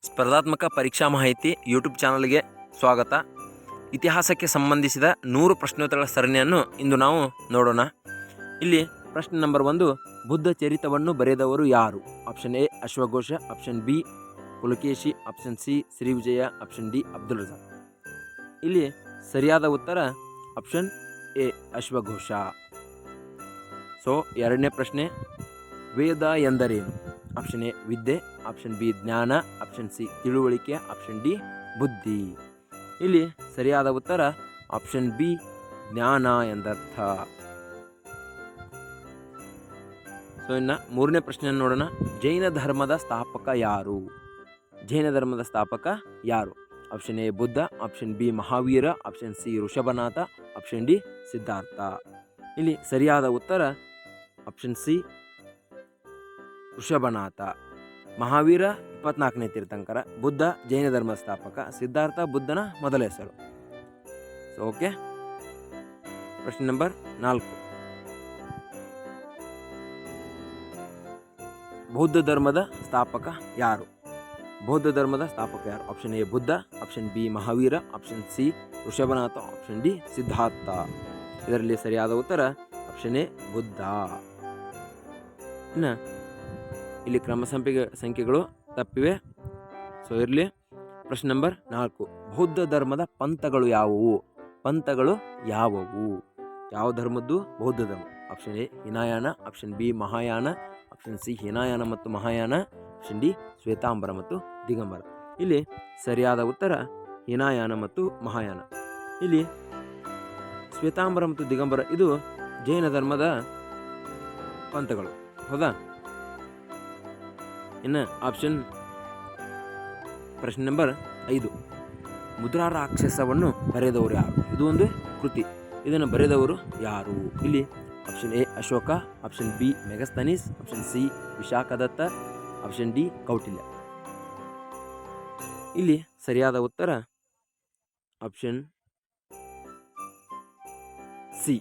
ಸ್ಪರ್ಧಾತ್ಮಕ ಪರೀಕ್ಷಾ ಮಾಹಿತಿ ಯೂಟ್ಯೂಬ್ ಚಾನಲ್ಗೆ ಸ್ವಾಗತ. ಇತಿಹಾಸಕ್ಕೆ ಸಂಬಂಧಿಸಿದ 100 ಪ್ರಶ್ನೋತ್ತರಗಳ ಸರಣಿಯನ್ನು ಇಂದು ನಾವು ನೋಡೋಣ. ಇಲ್ಲಿ ಪ್ರಶ್ನೆ ನಂಬರ್ 1, ಬುದ್ಧ ಚರಿತವನ್ನು ಬರೆದವರು ಯಾರು? ಆಪ್ಷನ್ ಎ ಅಶ್ವಘೋಷ, option B Pulakeshi, option C Srivijaya, option D Abdul Razak. ಇಲ್ಲಿ ಸರಿಯಾದ ಉತ್ತರ ಆಪ್ಷನ್ ಎ ಅಶ್ವಘೋಷ. ಸೊ ಎರಡನೇ ಪ್ರಶ್ನೆ, ವೇದ ಎಂದರೇನು? ಆಪ್ಷನ್ ಎ ವಿದ್ಯೆ, ಆಪ್ಷನ್ ಬಿ ಜ್ಞಾನ, ಆಪ್ಷನ್ ಸಿ ತಿಳುವಳಿಕೆ, ಆಪ್ಷನ್ ಡಿ ಬುದ್ಧಿ. ಇಲ್ಲಿ ಸರಿಯಾದ ಉತ್ತರ ಆಪ್ಷನ್ ಬಿ ಜ್ಞಾನ ಎಂದರ್ಥ. ಸೊ ಇನ್ನು ಮೂರನೇ ಪ್ರಶ್ನೆಯನ್ನು ನೋಡೋಣ. ಜೈನ ಧರ್ಮದ ಸ್ಥಾಪಕ ಯಾರು? ಜೈನ ಧರ್ಮದ ಸ್ಥಾಪಕ ಯಾರು? Option A Buddha, option B Mahavira, option C Rishabhanatha, option D Siddhartha. ಇಲ್ಲಿ ಸರಿಯಾದ ಉತ್ತರ ಆಪ್ಷನ್ ಸಿ ಋಷಭನಾಥ. ಮಹಾವೀರ 24ನೇ ತೀರ್ಥಂಕರ, ಬುದ್ಧ ಜೈನ ಧರ್ಮದ ಸ್ಥಾಪಕ, ಸಿದ್ಧಾರ್ಥ ಬುದ್ಧನ ಮೊದಲ ಹೆಸರು. So okay. ಪ್ರಶ್ನೆ ನಂಬರ್ 4, ಬೌದ್ಧ ಧರ್ಮದ ಸ್ಥಾಪಕ ಯಾರು? ಬೌದ್ಧ ಧರ್ಮದ ಸ್ಥಾಪಕ ಯಾರು? Option A Buddha, option B Mahavira, option C Rishabhanatha, option D Siddhartha. ಇದರಲ್ಲಿ ಸರಿಯಾದ ಉತ್ತರ ಆಪ್ಷನ್ ಎ ಬುದ್ಧ. ಇನ್ನು ಇಲ್ಲಿ ಕ್ರಮ ಸಂಖ್ಯೆಗಳು ತಪ್ಪಿವೆ. ಸೊ ಇರಲಿ. ಪ್ರಶ್ನೆ ನಂಬರ್ 4, ಬೌದ್ಧ ಧರ್ಮದ ಪಂಥಗಳು ಯಾವುವು? ಪಂಥಗಳು ಯಾವುವು? ಯಾವ ಧರ್ಮದ್ದು? ಬೌದ್ಧ ಧರ್ಮ. Option A Hinayana, option B Mahayana, option C Hinayana ಮತ್ತು ಮಹಾಯಾನ, ಆಪ್ಷನ್ ಡಿ ಶ್ವೇತಾಂಬರ ಮತ್ತು ದಿಗಂಬರ. ಇಲ್ಲಿ ಸರಿಯಾದ ಉತ್ತರ ಹಿನಾಯಾನ ಮತ್ತು ಮಹಾಯಾನ. ಇಲ್ಲಿ ಶ್ವೇತಾಂಬರ ಮತ್ತು ದಿಗಂಬರ ಇದು ಜೈನ ಧರ್ಮದ ಪಂಥಗಳು, ಹೌದಾ? ಇನ್ನು ಪ್ರಶ್ನೆ ನಂಬರ್ 5, ಮುದ್ರಾ ರಾಕ್ಷಸವನ್ನು ಬರೆದವರು ಯಾರು? ಇದು ಒಂದು ಕೃತಿ, ಇದನ್ನು ಬರೆದವರು ಯಾರು? ಇಲ್ಲಿ option A Ashoka, option B Megasthenes, option C Vishakhadatta, option D Kautilya. ಇಲ್ಲಿ ಸರಿಯಾದ ಉತ್ತರ ಆಪ್ಷನ್ ಸಿ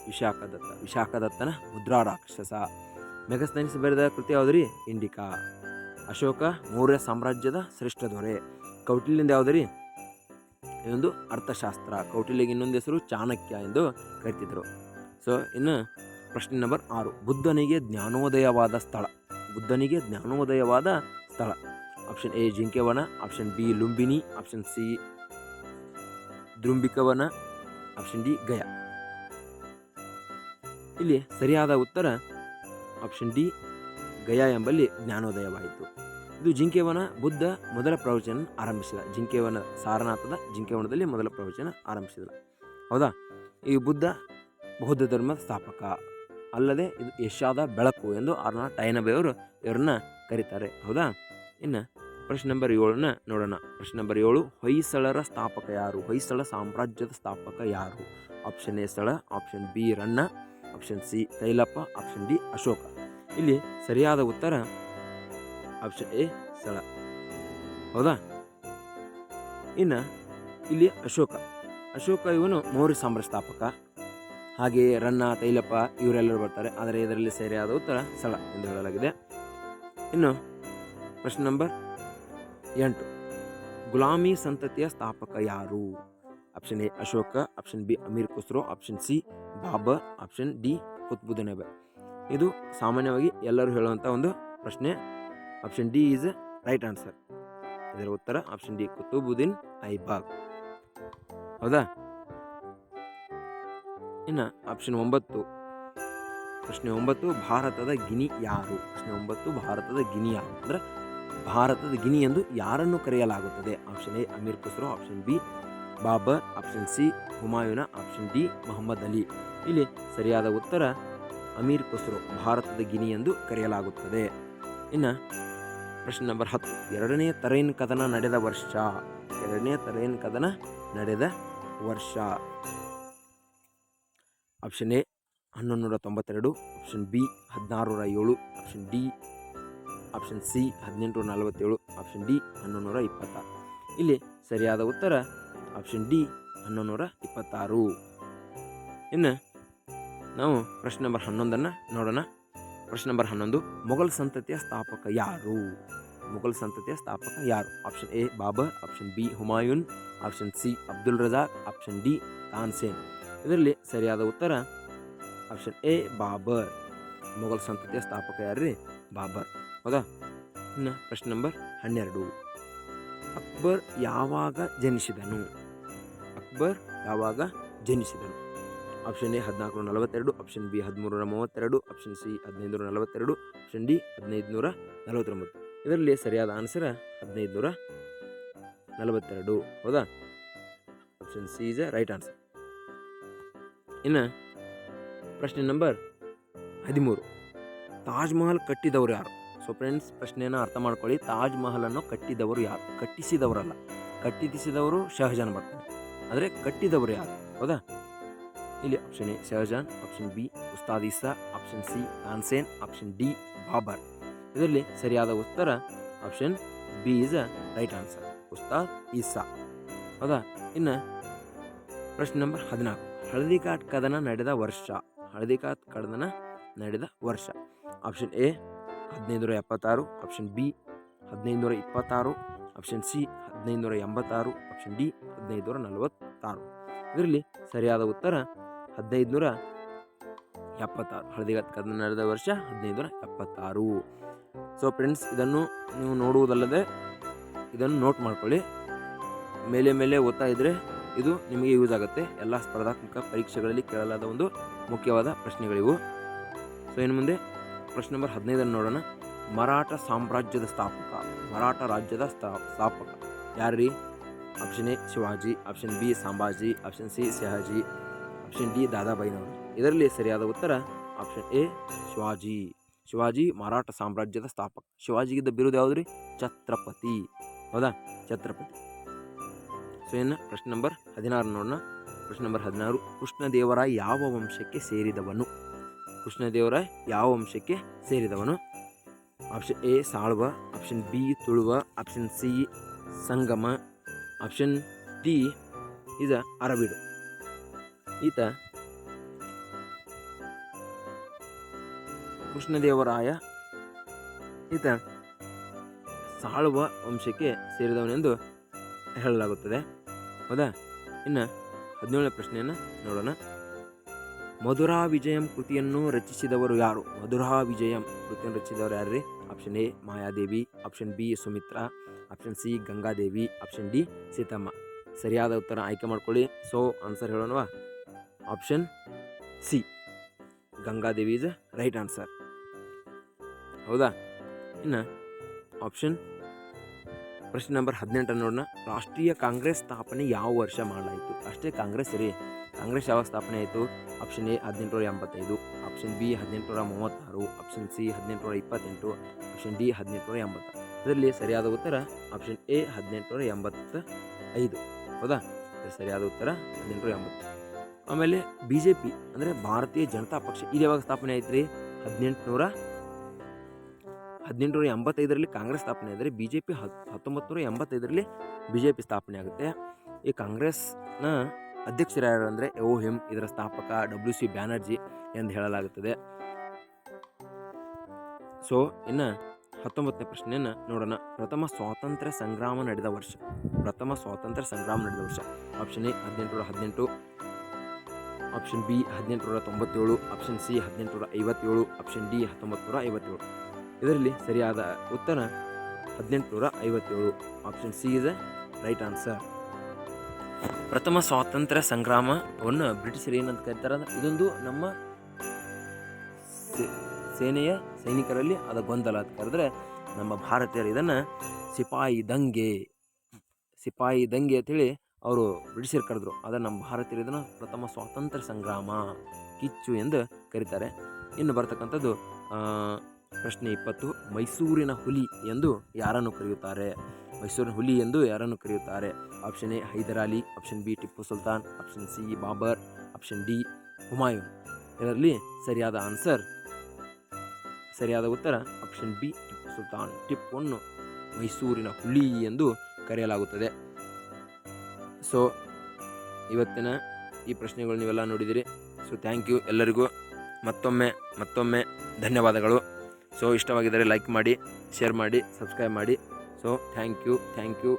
ವಿಶಾಖದತ್ತ. ವಿಶಾಖದತ್ತನ ಮುದ್ರಾ ರಾಕ್ಷಸ. ಮೆಗಸ್ತನೀಸ್ ಬರೆದ ಕೃತಿ ಯಾವುದ್ರಿ? ಇಂಡಿಕಾ. ಅಶೋಕ ಮೌರ್ಯ ಸಾಮ್ರಾಜ್ಯದ ಶ್ರೇಷ್ಠ ದೊರೆ. ಕೌಟಿಲ್ಯದಿಂದ ಯಾವುದ್ರಿ? ಇದೊಂದು ಅರ್ಥಶಾಸ್ತ್ರ. ಕೌಟಿಲ್ಯಗೆ ಇನ್ನೊಂದು ಹೆಸರು ಚಾಣಕ್ಯ ಎಂದು ಕರಿತಿದ್ರು. ಸೊ ಇನ್ನು ಪ್ರಶ್ನೆ ನಂಬರ್ 6, ಬುದ್ಧನಿಗೆ ಜ್ಞಾನೋದಯವಾದ ಸ್ಥಳ? ಬುದ್ಧನಿಗೆ ಜ್ಞಾನೋದಯವಾದ ಸ್ಥಳ. ಆಪ್ಷನ್ ಎ ಜಿಂಕೆವನ, option B Lumbini, option C ದ್ರುಂಬಿಕವನ, ಆಪ್ಷನ್ ಡಿ ಗಯಾ. ಇಲ್ಲಿ ಸರಿಯಾದ ಉತ್ತರ ಆಪ್ಷನ್ ಡಿ ಗಯಾ ಎಂಬಲ್ಲಿ ಜ್ಞಾನೋದಯವಾಯಿತು. ಇದು ಜಿಂಕೆವನ ಬುದ್ಧ ಮೊದಲ ಪ್ರವಚನ ಆರಂಭಿಸಿದ. ಜಿಂಕೆವನ ಸಾರನಾಥದ ಜಿಂಕೆವನದಲ್ಲಿ ಮೊದಲ ಪ್ರವಚನ ಆರಂಭಿಸಿದ, ಹೌದಾ? ಈ ಬುದ್ಧ ಬೌದ್ಧ ಧರ್ಮದ ಸ್ಥಾಪಕ ಅಲ್ಲದೆ ಇದು ಏಷ್ಯಾದ ಬೆಳಕು ಎಂದು ಅರ್ನಾಲ್ಡ್ ಟೈನಬೆ ಅವರು ಇವರನ್ನ ಕರೀತಾರೆ, ಹೌದಾ? ಇನ್ನು ಪ್ರಶ್ನೆ ನಂಬರ್ 7 ನೋಡೋಣ. ಪ್ರಶ್ನೆ ನಂಬರ್ 7, ಹೊಯ್ಸಳರ ಸ್ಥಾಪಕ ಯಾರು? ಹೊಯ್ಸಳ ಸಾಮ್ರಾಜ್ಯದ ಸ್ಥಾಪಕ ಯಾರು? ಆಪ್ಷನ್ ಎ ಸ್ಥಳ, option B Ranna, option C Tailappa, option D Ashoka. ಇಲ್ಲಿ ಸರಿಯಾದ ಉತ್ತರ ಆಪ್ಷನ್ ಎ ಸ್ಥಳ, ಹೌದಾ? ಇನ್ನು ಇಲ್ಲಿ ಅಶೋಕ ಇವನು ಮೌರ್ಯ ಸಾಮ್ರಾಜ್ಯ ಸ್ಥಾಪಕ. ಹಾಗೆಯೇ ರನ್ನ, ತೈಲಪ್ಪ ಇವರೆಲ್ಲರೂ ಬರ್ತಾರೆ, ಆದರೆ ಇದರಲ್ಲಿ ಸರಿಯಾದ ಉತ್ತರ ಸ್ಥಳ ಎಂದು ಹೇಳಲಾಗಿದೆ. ಇನ್ನು ಪ್ರಶ್ನೆ ನಂಬರ್ 8, ಗುಲಾಮಿ ಸಂತತಿಯ ಸ್ಥಾಪಕ ಯಾರು? Option A Ashoka, option B Amir Khusro, option C Babur, option D Qutbuddin Aibak. ಇದು ಸಾಮಾನ್ಯವಾಗಿ ಎಲ್ಲರೂ ಹೇಳುವಂಥ ಒಂದು ಪ್ರಶ್ನೆ. Option D is right answer. ಇದರ ಉತ್ತರ ಆಪ್ಷನ್ ಡಿ ಕುತುಬುದ್ದೀನ್ ಐಬಕ್, ಹೌದಾ? ಇನ್ನು ಆಪ್ಷನ್ 9, ಪ್ರಶ್ನೆ 9, ಭಾರತದ ಗಿನಿ ಯಾರು? ಪ್ರಶ್ನೆ 9, ಭಾರತದ ಗಿನಿ ಯಾರು ಅಂದರೆ ಭಾರತದ ಗಿನಿ ಎಂದು ಯಾರನ್ನು ಕರೆಯಲಾಗುತ್ತದೆ? Option A Amir Khusro, option B Babar, option C Humayun, option D Mohammad Ali. ಇಲ್ಲಿ ಸರಿಯಾದ ಉತ್ತರ ಅಮೀರ್ ಖುಸ್ರೋ, ಭಾರತದ ಗಿನಿ ಎಂದು ಕರೆಯಲಾಗುತ್ತದೆ. ಇನ್ನು ಪ್ರಶ್ನೆ ನಂಬರ್ 10, ಎರಡನೇ ತರೈನ್ ಕದನ ನಡೆದ ವರ್ಷ? ಎರಡನೇ ತರೈನ್ ಕದನ ನಡೆದ ವರ್ಷ. Option A 1192, option B 1607, option C 1847, option D 1126. ಇಲ್ಲಿ ಸರಿಯಾದ ಉತ್ತರ ಆಪ್ಷನ್ ಡಿ 1126. ಇನ್ನು ನಾವು ಪ್ರಶ್ನೆ ನಂಬರ್ 11 ನೋಡೋಣ. ಪ್ರಶ್ನೆ ನಂಬರ್ 11, ಮೊಘಲ್ ಸಂತತಿಯ ಸ್ಥಾಪಕ ಯಾರು? ಮುಘಲ್ ಸಂತತಿಯ ಸ್ಥಾಪಕ ಯಾರು? Option A Babur, option B Humayun, option C Abdul Razak, option D Tansen. ಇದರಲ್ಲಿ ಸರಿಯಾದ ಉತ್ತರ ಆಪ್ಷನ್ ಎ ಬಾಬರ್. ಮುಘಲ್ ಸಂತತಿಯ ಸ್ಥಾಪಕ ಯಾರ್ರಿ? ಬಾಬರ್. ಹೌದಾ? ಇನ್ನು ಪ್ರಶ್ನೆ ನಂಬರ್ 12. ಅಕ್ಬರ್ ಯಾವಾಗ ಜನಿಸಿದನು? ಅಕ್ಬರ್ ಯಾವಾಗ ಜನಿಸಿದನು? Option A 1442, option B 1332, option C 1542, option D 1549. ಇದರಲ್ಲಿ ಸರಿಯಾದ ಆನ್ಸರ್ 1542. ಹೌದಾ? Option C is right answer. ಇನ್ನು ಪ್ರಶ್ನೆ ನಂಬರ್ 13. ತಾಜ್ ಮಹಲ್ ಕಟ್ಟಿದವರು ಯಾರು? ಸೊ ಫ್ರೆಂಡ್ಸ್, ಪ್ರಶ್ನೆಯನ್ನು ಅರ್ಥ ಮಾಡ್ಕೊಳ್ಳಿ. ತಾಜ್ ಮಹಲನ್ನು ಕಟ್ಟಿದವರು ಯಾರು? ಕಟ್ಟಿಸಿದವರಲ್ಲ. ಕಟ್ಟಿಸಿದವರು ಶಹಜಾನ್ ಬರ್ತಾನೆ, ಆದರೆ ಕಟ್ಟಿದವರು ಯಾರು? ಹೌದಾ? ಇಲ್ಲಿ option A Shahjahan, option B Ustad Isa, option C Tansen, option D Babur. ಇದರಲ್ಲಿ ಸರಿಯಾದ ಉತ್ತರ option B is right answer, Ustad Isa. ಹೌದಾ? ಇನ್ನು ಪ್ರಶ್ನೆ ನಂಬರ್ 14. ಹಳದಿಘಾಟ್ ಕದನ ನಡೆದ ವರ್ಷ? ಹಳದಿಘಾಟ್ ಕದನ ನಡೆದ ವರ್ಷ. Option A 1576, option B 1526, option C 1586, option D 1546. ಇದರಲ್ಲಿ ಸರಿಯಾದ ಉತ್ತರ 1576. ಹಳದಿಘಾಟ್ ಕದನ ನಡೆದ ವರ್ಷ 1576. ಸೊ ಫ್ರೆಂಡ್ಸ್, ಇದನ್ನು ನೀವು ನೋಡುವುದಲ್ಲದೆ ಇದನ್ನು ನೋಟ್ ಮಾಡ್ಕೊಳ್ಳಿ. ಮೇಲೆ ಮೇಲೆ ಓದ್ತಾ ಇದ್ದರೆ ಇದು ನಿಮಗೆ ಯೂಸ್ ಆಗುತ್ತೆ. ಎಲ್ಲ ಸ್ಪರ್ಧಾತ್ಮಕ ಪರೀಕ್ಷೆಗಳಲ್ಲಿ ಕೇಳಲಾದ ಒಂದು ಮುಖ್ಯವಾದ ಪ್ರಶ್ನೆಗಳಿವು. ಸೊ ಇನ್ನು ಮುಂದೆ ಪ್ರಶ್ನೆ ನಂಬರ್ 15 ನೋಡೋಣ. ಮರಾಠ ಸಾಮ್ರಾಜ್ಯದ ಸ್ಥಾಪಕ, ಮರಾಠ ರಾಜ್ಯದ ಸ್ಥಾಪಕ ಯಾರ್ರೀ? Option A Shivaji, option B Sambhaji, option C Shahaji, option D ದಾದಾಬಾಯಿನವರು. ಇದರಲ್ಲಿ ಸರಿಯಾದ ಉತ್ತರ ಆಪ್ಷನ್ ಎ ಶಿವಾಜಿ. ಶಿವಾಜಿ ಮರಾಠ ಸಾಮ್ರಾಜ್ಯದ ಸ್ಥಾಪಕ. ಶಿವಾಜಿಗಿದ್ದ ಬಿರುದು ಯಾವುದ್ರಿ? ಛತ್ರಪತಿ. ಹೌದಾ? ಛತ್ರಪತಿ. ಸೊ ಇನ್ನು ಪ್ರಶ್ನೆ ನಂಬರ್ 16 ನೋಡೋಣ. ಪ್ರಶ್ನೆ ನಂಬರ್ 16. ಕೃಷ್ಣದೇವರಾಯ ಯಾವ ವಂಶಕ್ಕೆ ಸೇರಿದವನು? ಕೃಷ್ಣದೇವರಾಯ ಯಾವ ವಂಶಕ್ಕೆ ಸೇರಿದವನು? Option A Saluva, option B Tuluva, option C Sangama, option D ಇದ ಅರಬಿಡು. ಈತ ಕೃಷ್ಣದೇವರಾಯ ಈತ ಸಾಳ್ವ ವಂಶಕ್ಕೆ ಸೇರಿದವನೆಂದು ಹೇಳಲಾಗುತ್ತದೆ. ಹೌದಾ? ಇನ್ನು 17ನೇ ಪ್ರಶ್ನೆಯನ್ನು ನೋಡೋಣ. ಮಧುರಾ ವಿಜಯಂ ಕೃತಿಯನ್ನು ರಚಿಸಿದವರು ಯಾರು? ಮಧುರಾ ವಿಜಯಂ ಕೃತಿಯನ್ನು ರಚಿಸಿದವರು ಯಾರ್ರಿ? Option A Mayadevi, option B Sumitra, option C Gangadevi, option D Seethamma. ಸರಿಯಾದ ಉತ್ತರ ಆಯ್ಕೆ ಮಾಡ್ಕೊಳ್ಳಿ. ಸೊ ಆನ್ಸರ್ ಹೇಳೋಣವಾ? Option C Gangadevi is right answer. ಹೌದಾ? ಇನ್ನು ಆಪ್ಷನ್ ಪ್ರಶ್ನೆ ನಂಬರ್ 18 ನೋಡೋಣ. ರಾಷ್ಟ್ರೀಯ ಕಾಂಗ್ರೆಸ್ ಸ್ಥಾಪನೆ ಯಾವ ವರ್ಷ ಮಾಡಲಾಯಿತು? ರಾಷ್ಟ್ರೀಯ ಕಾಂಗ್ರೆಸ್ ರೀ, ಕಾಂಗ್ರೆಸ್ ಯಾವ ಸ್ಥಾಪನೆ ಆಯಿತು? Option A 1885, option B 1836, option C 1828, option D 1880. ಇದರಲ್ಲಿ ಸರಿಯಾದ ಉತ್ತರ ಆಪ್ಷನ್ ಎ 1885. ಹೌದಾ? ಸರಿಯಾದ ಉತ್ತರ 1880. ಆಮೇಲೆ BJP ಅಂದರೆ ಭಾರತೀಯ ಜನತಾ ಪಕ್ಷ ಇದು ಯಾವಾಗ ಸ್ಥಾಪನೆ ಆಯ್ತು ರೀ? 1885ರಲ್ಲಿ ಕಾಂಗ್ರೆಸ್ ಸ್ಥಾಪನೆ ಆದರೆ BJP 1985ರಲ್ಲಿ BJP ಸ್ಥಾಪನೆ ಆಗುತ್ತೆ. ಈ ಕಾಂಗ್ರೆಸ್ನ ಅಧ್ಯಕ್ಷರು ಯಾರು ಅಂದರೆ ಓಹಿಮ್, ಇದರ ಸ್ಥಾಪಕ WC ಬ್ಯಾನರ್ಜಿ ಎಂದು ಹೇಳಲಾಗುತ್ತದೆ. ಸೊ ಇನ್ನು 19ನೇ ಪ್ರಶ್ನೆಯನ್ನು ನೋಡೋಣ. ಪ್ರಥಮ ಸ್ವಾತಂತ್ರ್ಯ ಸಂಗ್ರಾಮ ನಡೆದ ವರ್ಷ. ಪ್ರಥಮ ಸ್ವಾತಂತ್ರ್ಯ ಸಂಗ್ರಾಮ ನಡೆದ ವರ್ಷ. Option A 1818, option B 1897, option C 1857, option D 1957. ಇದರಲ್ಲಿ ಸರಿಯಾದ ಉತ್ತರ 1857. Option C is right answer. ಪ್ರಥಮ ಸ್ವಾತಂತ್ರ್ಯ ಸಂಗ್ರಾಮವನ್ನು ಬ್ರಿಟಿಷರು ಏನಂತ ಕರೀತಾರೆ ಅಂದ್ರೆ ಇದೊಂದು ನಮ್ಮ ಸೇನೆಯ ಸೈನಿಕರಲ್ಲಿ ಅದ ಗೊಂದಲ ಅಂತ ಕರೆದ್ರೆ ನಮ್ಮ ಭಾರತೀಯರು ಇದನ್ನು ಸಿಪಾಯಿ ದಂಗೆ ಅಂತೇಳಿ ಅವರು ಬ್ರಿಟಿಷರು ಕರೆದ್ರು. ಆದರೆ ನಮ್ಮ ಭಾರತೀಯರು ಇದನ್ನು ಪ್ರಥಮ ಸ್ವಾತಂತ್ರ್ಯ ಸಂಗ್ರಾಮ ಕಿಚ್ಚು ಎಂದು ಕರೀತಾರೆ. ಇನ್ನು ಬರ್ತಕ್ಕಂಥದ್ದು ಪ್ರಶ್ನೆ 20. ಮೈಸೂರಿನ ಹುಲಿ ಎಂದು ಯಾರನ್ನು ಕರೆಯುತ್ತಾರೆ? ಮೈಸೂರಿನ ಹುಲಿ ಎಂದು ಯಾರನ್ನು ಕರೆಯುತ್ತಾರೆ? Option A Hyder Ali, option B Tipu Sultan, option C Babur, option D Humayun. ಇದರಲ್ಲಿ ಸರಿಯಾದ ಉತ್ತರ ಆಪ್ಷನ್ ಬಿ ಟಿಪ್ಪು ಸುಲ್ತಾನ್. ಟಿಪ್ಪುವನ್ನು ಮೈಸೂರಿನ ಹುಲಿ ಎಂದು ಕರೆಯಲಾಗುತ್ತದೆ. ಸೊ ಇವತ್ತಿನ ಈ ಪ್ರಶ್ನೆಗಳು ನೀವೆಲ್ಲ ನೋಡಿದಿರಿ. ಸೊ ಥ್ಯಾಂಕ್ ಯು ಎಲ್ಲರಿಗೂ. ಮತ್ತೊಮ್ಮೆ ಧನ್ಯವಾದಗಳು. ಸೊ ಇಷ್ಟವಾಗಿದ್ದರೆ ಲೈಕ್ ಮಾಡಿ, ಶೇರ್ ಮಾಡಿ, ಸಬ್ಸ್ಕ್ರೈಬ್ ಮಾಡಿ. So thank you.